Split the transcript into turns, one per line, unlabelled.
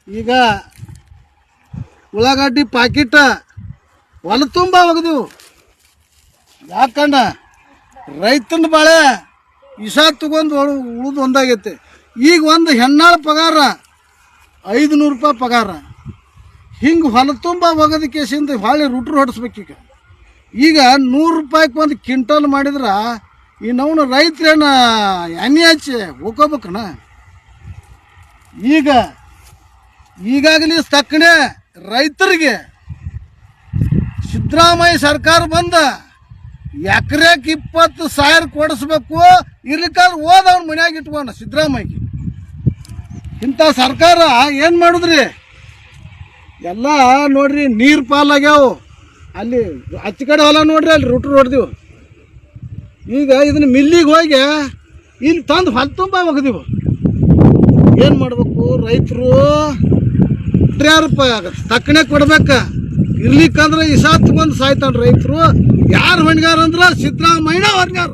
ಈಗ ಉಳ್ಳಾಗಡ್ಡಿ ಪಾಕಿಟ ಹೊಲ ತುಂಬ ಒಗದೆವು. ಯಾಕಂಡ ರೈತನ ಬಾಳೆ ಇಸ ತಗೊಂಡು ಉಳಿದು ಒಂದಾಗೈತೆ. ಈಗ ಒಂದು ಹೆಣ್ಣಾಳ ಪಗಾರ 500 ರೂಪಾಯಿ ಪಗಾರ. ಹಿಂಗೆ ಹೊಲ ತುಂಬ ಒಗದ ಕೇಸಿಂದ ಹೊಳೆ ರೂಟ್ರು ಹೊಡಿಸ್ಬೇಕೀಗ. ಈಗ 100 ರೂಪಾಯಿಗೆ ಒಂದು ಕ್ವಿಂಟಲ್ ಮಾಡಿದ್ರೆ ಈ ನಾವು ರೈತರೇನ ಎಣ್ಣೆ ಹಚ್ಚಿ ಹೋಗ್ಕೋಬೇಕಣ್ಣ. ಈಗಾಗಲೇ ತಕ್ಕನೆ ರೈತರಿಗೆ ಸಿದ್ದರಾಮಯ್ಯ ಸರ್ಕಾರ ಬಂದ ಎಕರೆಗೆ 20,000 ಕೊಡಿಸ್ಬೇಕು. ಇರ್ಲಿಕ್ಕಾದ್ರೆ ಹೋದ ಅವ್ನ ಮನ್ಯಾಗ ಇಟ್ಕೊಂಡ ಸಿದ್ದರಾಮಯ್ಯಗೆ. ಇಂಥ ಸರ್ಕಾರ ಏನು ಮಾಡಿದ್ರಿ? ಎಲ್ಲ ನೋಡ್ರಿ ನೀರು ಪಾಲಾಗ್ಯಾವು. ಅಲ್ಲಿ ಹಚ್ಚ ಕಡೆ ಹೊಲ ನೋಡ್ರಿ, ಅಲ್ಲಿ ರೂಟ್ರು ಹೊಡೆದಿವು. ಈಗ ಇದನ್ನ ಮಿಲ್ಲಿಗೆ ಹೋಗಿ ಇಲ್ಲಿ ತಂದು ಹೊಲ ತುಂಬ ಒಗದೀವು. ಏನು ಮಾಡ್ಬೇಕು? ರೈತರು 2 ರೂಪಾಯಿ ಆಗತ್ತೆ ತಕ್ಕನೆ ಕೊಡ್ಬೇಕ. ಇರ್ಲಿಕ್ಕಂದ್ರೆ ಇಸ ತಗೊಂಡು ಸಾಯ್ತಾನ ರೈತರು. ಯಾರು ಹೊಣೆಗಾರ ಅಂದ್ರೆ ಸಿದ್ದರಾಮಯ್ಯ ಹೊಣೆಗಾರ.